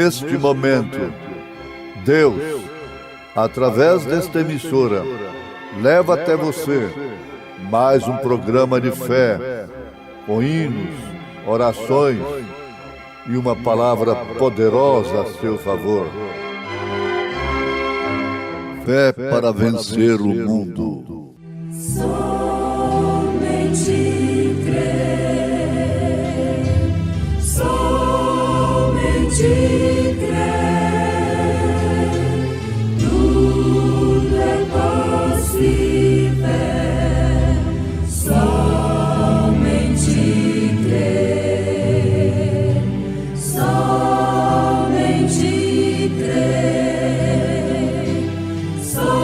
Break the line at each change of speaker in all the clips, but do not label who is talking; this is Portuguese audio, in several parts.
neste momento, Deus, através desta emissora, leva até você mais um programa de fé, com hinos, orações e uma palavra poderosa a seu favor. Fé para vencer o mundo.
Somente crer, somente crer, tudo é possível, somente crer, somente crer, somente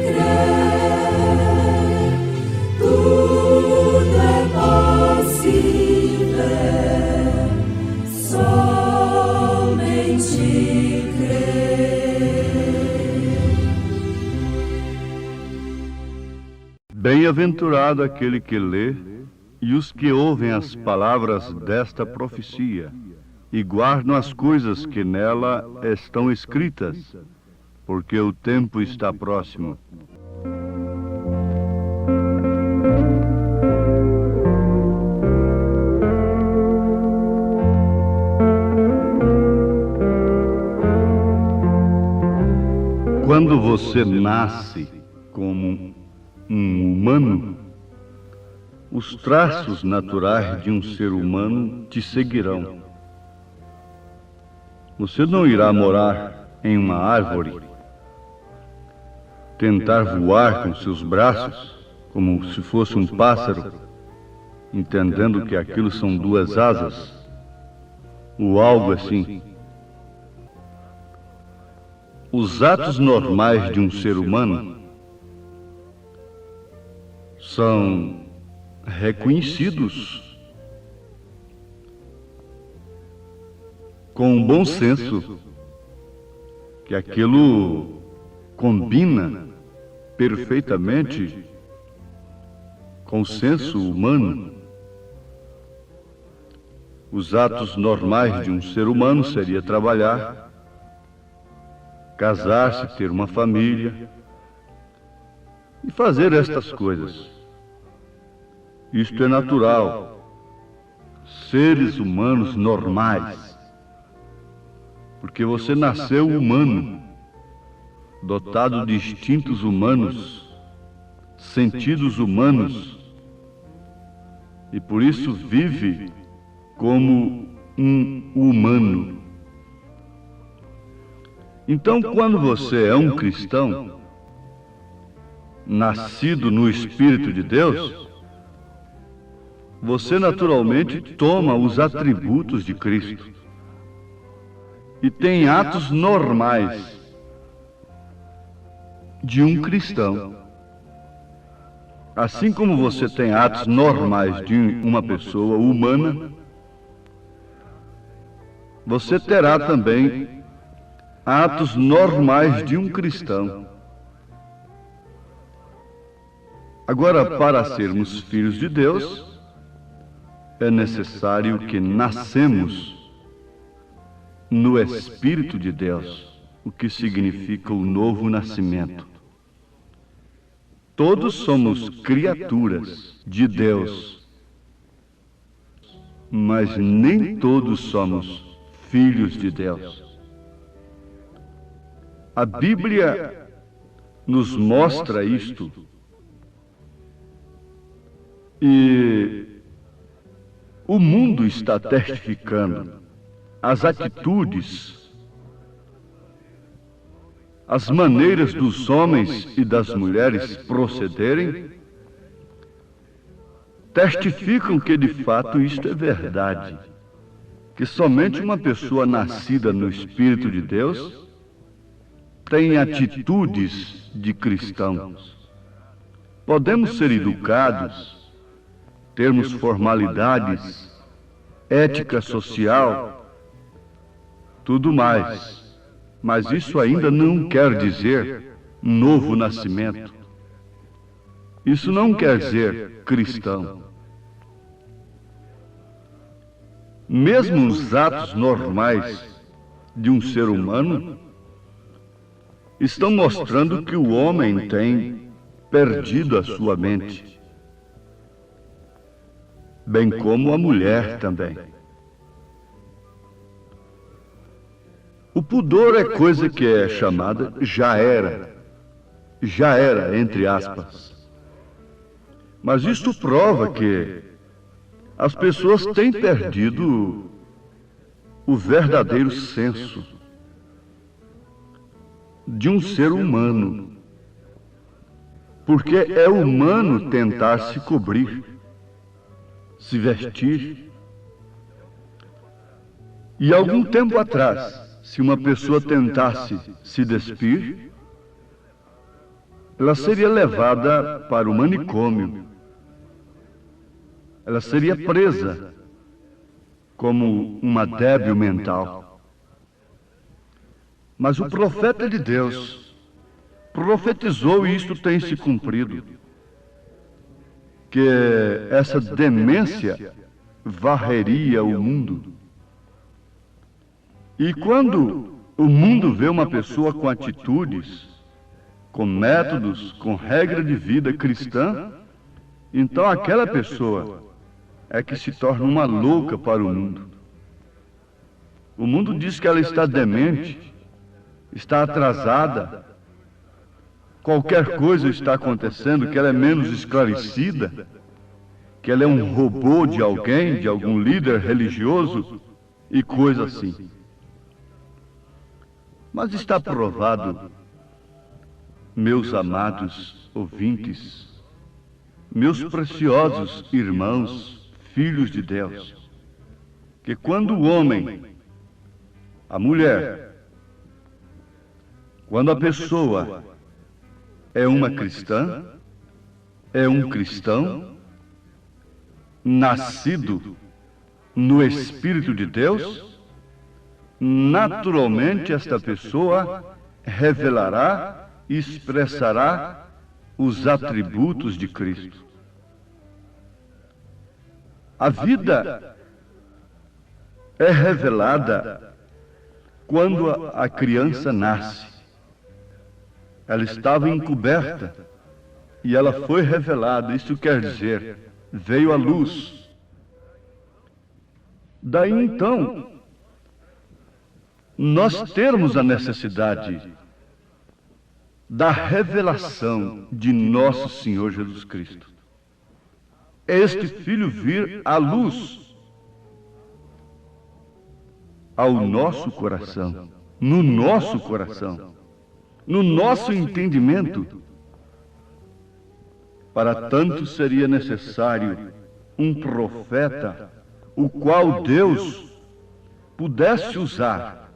crer, tudo é possível, somente crer.
Bem-aventurado aquele que lê e os que ouvem as palavras desta profecia e guardam as coisas que nela estão escritas, porque o tempo está próximo. Quando você nasce como um humano, os traços naturais de um ser humano te seguirão. Você não irá morar em uma árvore, tentar voar com seus braços como se fosse um pássaro, entendendo que aquilo são duas asas, ou algo assim. Os atos normais de um ser humano são reconhecidos com bom senso, que aquilo combina perfeitamente com o senso humano. Os atos normais de um ser humano seria trabalhar, casar-se, ter uma família e fazer estas coisas. Isto é natural. Seres humanos normais. Porque você nasceu humano, dotado de instintos humanos, sentidos humanos, e por isso vive como um humano. Então, quando você é um cristão, nascido no Espírito de Deus, você naturalmente toma os atributos de Cristo e tem atos normais de um cristão. Assim como você tem atos normais de uma pessoa humana, você terá também atos normais de um cristão. Agora, para sermos filhos de Deus, é necessário que nascemos no Espírito de Deus, o que significa o novo nascimento. Todos somos criaturas de Deus, mas nem todos somos filhos de Deus. A Bíblia nos mostra isto, e o mundo está testificando. As atitudes, as maneiras dos homens e das mulheres procederem, testificam que de fato isto é verdade, que somente uma pessoa nascida no Espírito de Deus tem atitudes de cristãos. Podemos ser educados, termos formalidades, ética social, tudo mais, mas isso ainda não quer dizer novo nascimento. Isso não quer dizer cristão. mesmo os atos normais de um ser humano estão mostrando que o homem tem perdido a sua mente, bem como a mulher também. O pudor é coisa que é chamada já era, entre aspas. Mas isto prova que as pessoas têm perdido o verdadeiro senso de um ser humano. Porque é humano tentar se cobrir, se vestir. E algum tempo atrás, se uma pessoa tentasse se despir, ela seria levada para o manicômio. Ela seria presa como uma débil mental. Mas o profeta de Deus profetizou, e isto tem se cumprido, que essa demência varreria o mundo. E quando o mundo vê uma pessoa com atitudes, com métodos, com regra de vida cristã, então aquela pessoa é que se torna uma louca para o mundo. O mundo diz que ela está demente, está atrasada, qualquer coisa está acontecendo, que ela é menos esclarecida, que ela é um robô de alguém, de algum líder religioso e coisa assim. Mas está provado, meus amados ouvintes, meus preciosos irmãos, filhos de Deus, que quando o homem, a mulher, quando a pessoa é uma cristã, é um cristão, nascido no Espírito de Deus, naturalmente esta pessoa revelará e expressará os atributos de Cristo. A vida é revelada quando a criança nasce. Ela estava encoberta e ela foi revelada. Isso quer dizer, veio à luz. Daí então, nós termos a necessidade da revelação de nosso Senhor Jesus Cristo. Este Filho vir à luz ao nosso coração, no nosso coração, no nosso entendimento. Para tanto seria necessário um profeta, o qual Deus pudesse usar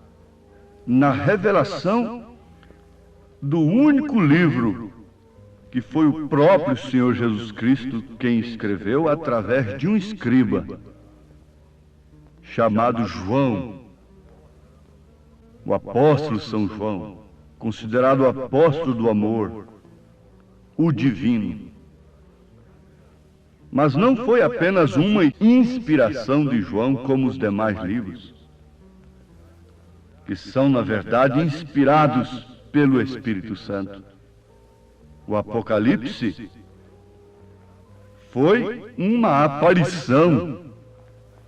na revelação do único livro que foi o próprio Senhor Jesus Cristo quem escreveu através de um escriba chamado João, o apóstolo São João, considerado o apóstolo do amor, o divino. Mas não foi apenas uma inspiração de João como os demais livros, que são, na verdade, inspirados pelo Espírito Santo. O Apocalipse foi uma aparição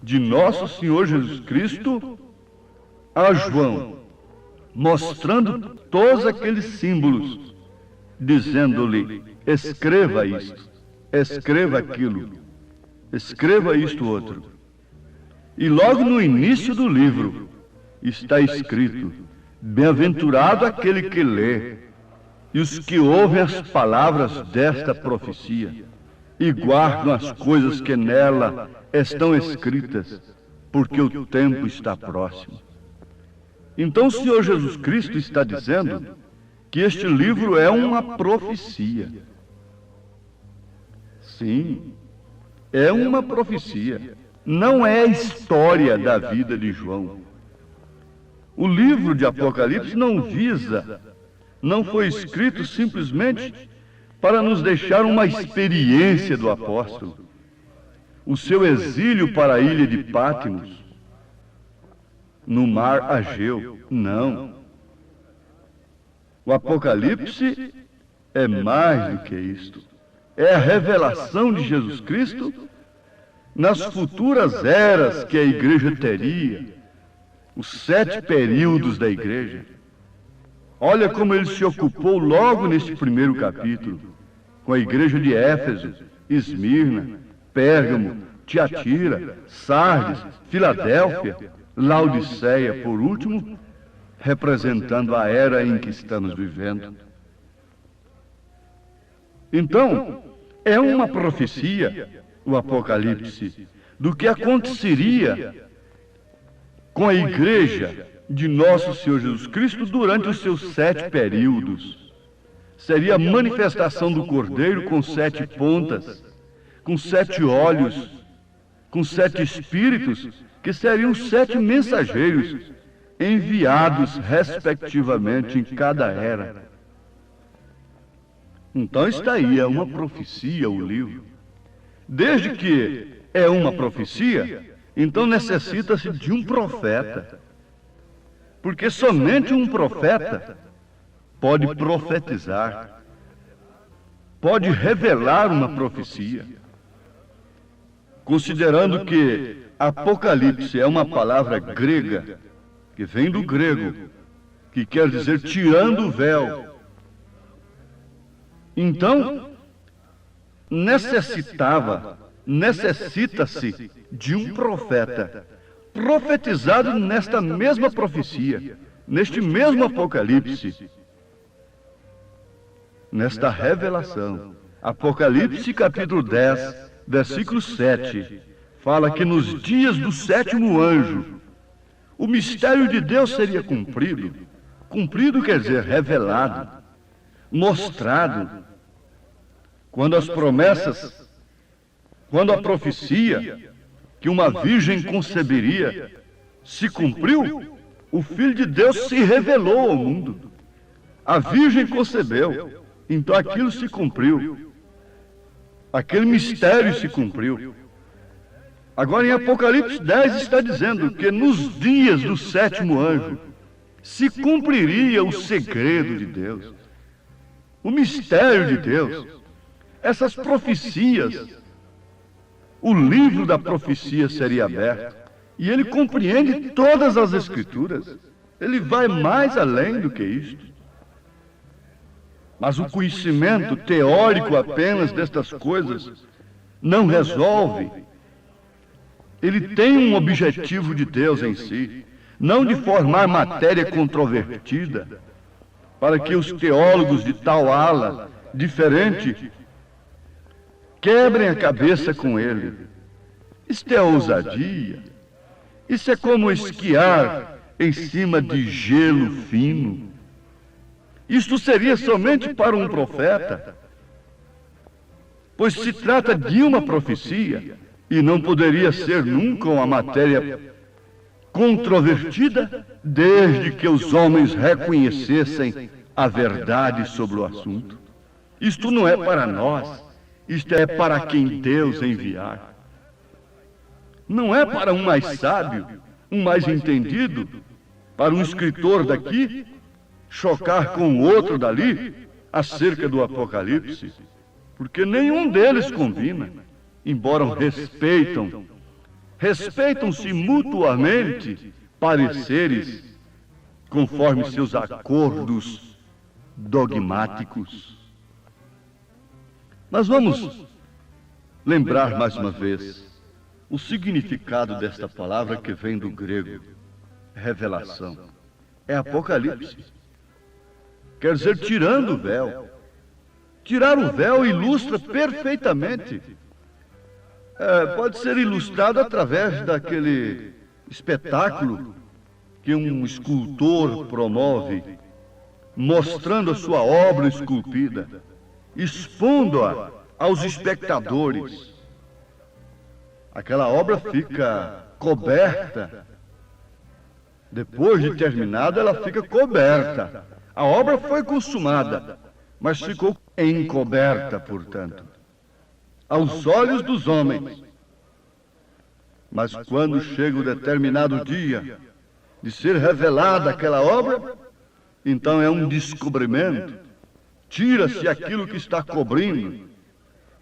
de nosso Senhor Jesus Cristo a João, mostrando todos aqueles símbolos, dizendo-lhe: escreva isto, escreva aquilo, escreva isto outro. E logo no início do livro está escrito: bem-aventurado aquele que lê, e os que ouvem as palavras desta profecia, e guardam as coisas que nela estão escritas, porque o tempo está próximo. Então o Senhor Jesus Cristo está dizendo que este livro é uma profecia. Sim, é uma profecia. Não é a história da vida de João. O livro de Apocalipse não foi escrito simplesmente para nos deixar uma experiência do apóstolo. O seu exílio para a ilha de Patmos, no mar Ageu. Não. O Apocalipse é mais do que isto. É a revelação de Jesus Cristo nas futuras eras que a igreja teria, os 7 períodos da igreja. Olha como ele se ocupou logo neste primeiro capítulo, com a igreja de Éfeso, Esmirna, Pérgamo, Tiatira, Sardes, Filadélfia, Laodiceia, por último, representando a era em que estamos vivendo. Então, é uma profecia, o Apocalipse, do que aconteceria com a igreja de nosso Senhor Jesus Cristo durante os seus 7 períodos. Seria a manifestação do Cordeiro com 7 pontas, com 7 olhos, com 7 espíritos, que seriam 7 mensageiros, enviados respectivamente em cada era. Então está aí, é uma profecia o livro. Desde que é uma profecia, então necessita-se de um profeta. Porque somente um profeta pode profetizar, pode revelar uma profecia. Considerando que Apocalipse é uma palavra grega, que vem do grego, que quer dizer tirando o véu. Então, necessita-se de um profeta profetizado nesta mesma profecia, neste mesmo Apocalipse, nesta revelação. Apocalipse capítulo 10, versículo 7, fala que nos dias do 7º anjo, o mistério de Deus seria cumprido. Cumprido quer dizer revelado, mostrado. Quando as promessas, quando a profecia que uma virgem conceberia se cumpriu, o Filho de Deus se revelou ao mundo. A virgem concebeu, então aquilo se cumpriu. Aquele mistério se cumpriu. Agora em Apocalipse 10 está dizendo que nos dias do 7º anjo se cumpriria o segredo de Deus, o mistério de Deus, essas profecias. O livro da profecia seria aberto e ele compreende todas as Escrituras. Ele vai mais além do que isto. Mas o conhecimento teórico apenas destas coisas não resolve. Ele tem um objetivo de Deus em si, não de formar matéria controvertida, para que os teólogos de tal ala diferente quebrem a cabeça com ele. Isto é ousadia. Isso é como esquiar em cima de gelo fino. Isto seria somente para um profeta, pois se trata de uma profecia e não poderia ser nunca uma matéria controvertida, desde que os homens reconhecessem a verdade sobre o assunto. Isto não é para nós, isto é para quem Deus enviar. Não é para um mais sábio, um mais entendido, para um escritor daqui chocar com o outro dali acerca do Apocalipse, porque nenhum deles combina, embora respeitam-se mutuamente pareceres conforme seus acordos dogmáticos. Mas vamos lembrar mais uma vez o significado desta palavra que vem do grego, revelação. É Apocalipse. Quer dizer, tirando o véu. Tirar o véu ilustra perfeitamente. Pode ser ilustrado através daquele espetáculo que um escultor promove, mostrando a sua obra esculpida, expondo-a aos espectadores. Aquela obra fica coberta. Depois de terminada, ela fica coberta. A obra foi consumada, mas ficou encoberta, portanto, aos olhos dos homens. Mas quando chega o determinado dia, de ser revelada aquela obra, então é um descobrimento. Tira-se aquilo que está cobrindo,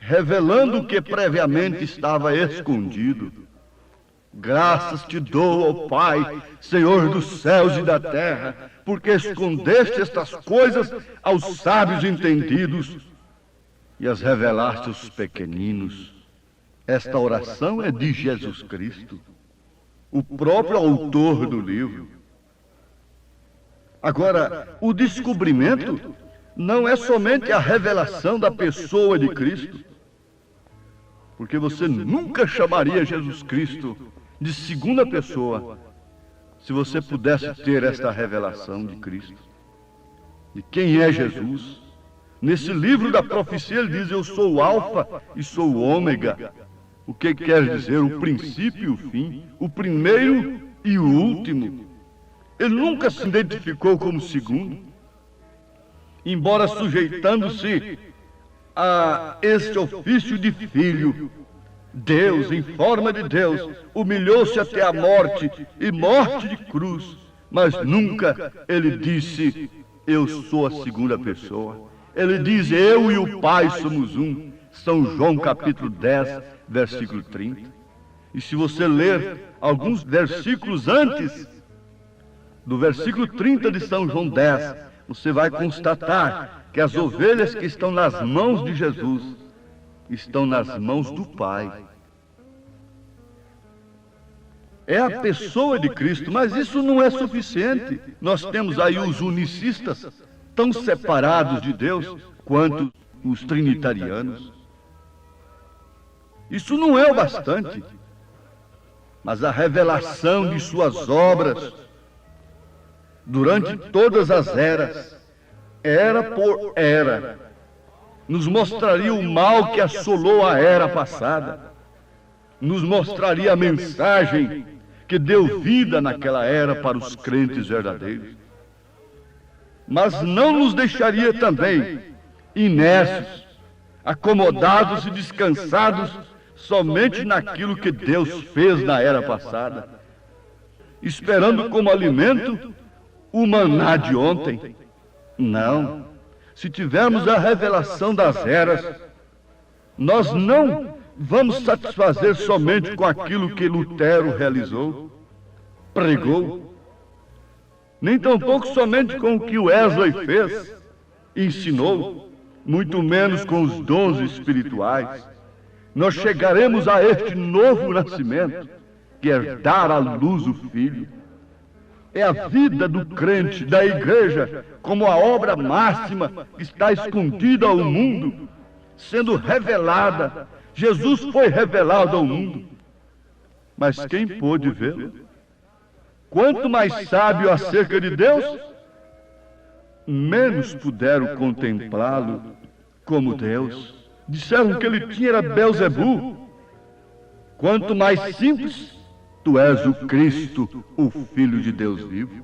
revelando o que previamente estava escondido. Graças te dou, ó Pai, Senhor dos céus e da terra, porque escondeste estas coisas aos sábios entendidos e as revelaste aos pequeninos. Esta oração é de Jesus Cristo, o próprio autor do livro. Agora, o descobrimento não é somente a revelação da pessoa de Cristo, porque você nunca chamaria Jesus Cristo de segunda pessoa se você pudesse ter esta revelação de Cristo, de quem é Jesus. Nesse livro da profecia ele diz: eu sou o Alfa e sou o Ômega. O que quer dizer o princípio e o fim, o primeiro e o último. Ele nunca se identificou como segundo, embora sujeitando-se a este ofício de filho. Deus, em forma de Deus, humilhou-se até a morte, e morte de cruz, mas nunca ele disse: eu sou a segunda pessoa. Ele diz: eu e o Pai somos um. São João capítulo 10, versículo 30. E se você ler alguns versículos antes do versículo 30 de São João 10, você vai constatar que as ovelhas que estão nas mãos de Jesus estão nas mãos do Pai. É a pessoa de Cristo, mas isso não é suficiente. Nós temos aí os unicistas, tão separados de Deus quanto os trinitarianos. Isso não é o bastante, mas a revelação de suas obras durante todas as eras, era por era, nos mostraria o mal que assolou a era passada, nos mostraria a mensagem que deu vida naquela era para os crentes verdadeiros, mas não nos deixaria também inércios, acomodados e descansados somente naquilo que Deus fez na era passada, esperando como alimento o maná de ontem. Não. Se tivermos a revelação das eras, nós não vamos satisfazer somente com aquilo que Lutero realizou, pregou, nem tampouco somente com o que Wesley fez, ensinou, muito menos com os dons espirituais. Nós chegaremos a este novo nascimento, que é dar à luz o Filho. É a vida do crente, da igreja, como a obra máxima que está escondida ao mundo, sendo revelada. Jesus foi revelado ao mundo, mas quem pôde vê-lo? Quanto mais sábio acerca de Deus, menos puderam contemplá-lo como Deus. Disseram que ele tinha era Belzebu. Quanto mais simples, tu és o Cristo, o Filho de Deus vivo.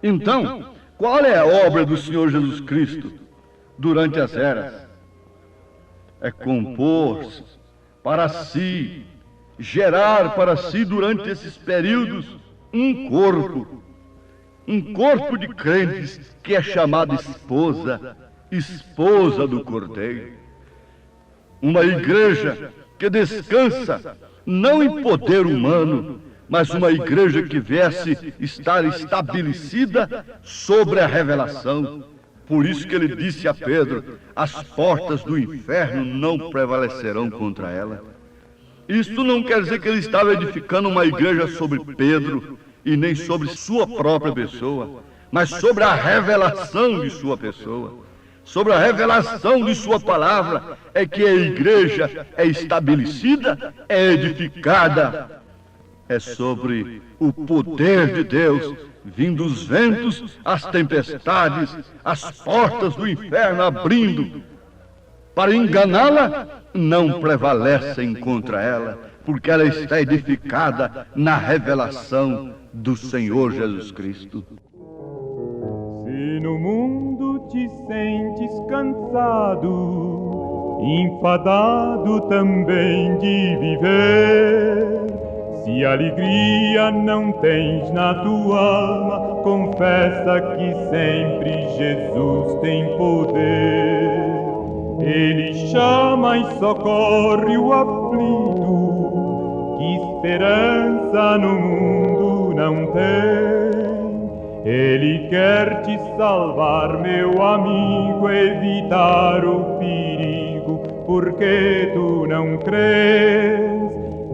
Então, qual é a obra do Senhor Jesus Cristo durante as eras? É compor para si, gerar para si durante esses períodos um corpo de crentes que é chamado esposa do Cordeiro. Uma igreja que descansa não em poder humano, mas uma igreja que viesse estar estabelecida sobre a revelação. Por isso que ele disse a Pedro: as portas do inferno não prevalecerão contra ela. Isso não quer dizer que ele estava edificando uma igreja sobre Pedro e nem sobre sua própria pessoa, mas sobre a revelação de sua pessoa. Sobre a revelação de sua palavra é que a igreja é estabelecida, é edificada. É sobre o poder de Deus, vindo os ventos, as tempestades, as portas do inferno abrindo. Para enganá-la, não prevalecem contra ela, porque ela está edificada na revelação do Senhor Jesus Cristo.
Se no mundo te sentes cansado, enfadado também de viver, Se alegria não tens na tua alma, confessa que sempre Jesus tem poder. Ele chama e socorre o aflito, que esperança no mundo não tem. Ele quer te salvar, meu amigo, evitar o perigo, porque tu não crês.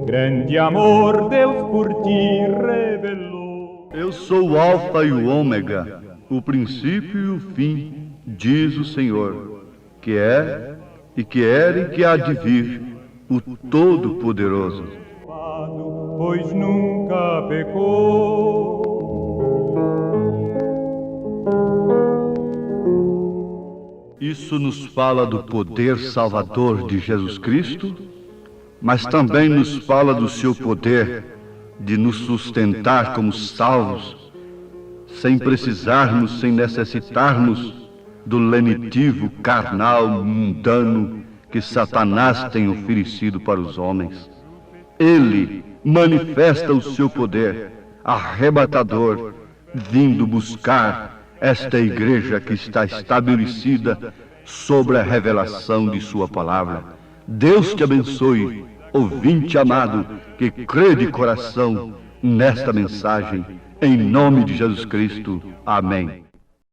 Grande amor Deus por ti revelou.
Eu sou o Alfa e o Ômega, o princípio e o fim, diz o Senhor, que é, e que era e que há de vir, o Todo-Poderoso.
Pois nunca pecou.
Isso nos fala do poder salvador de Jesus Cristo, mas também nos fala do seu poder de nos sustentar como salvos, sem precisarmos, sem necessitarmos do lenitivo carnal mundano que Satanás tem oferecido para os homens. Ele manifesta o seu poder arrebatador, vindo buscar esta igreja que está estabelecida sobre a revelação de sua palavra. Deus te abençoe, ouvinte amado, que crê de coração nesta mensagem, em nome de Jesus Cristo. Amém.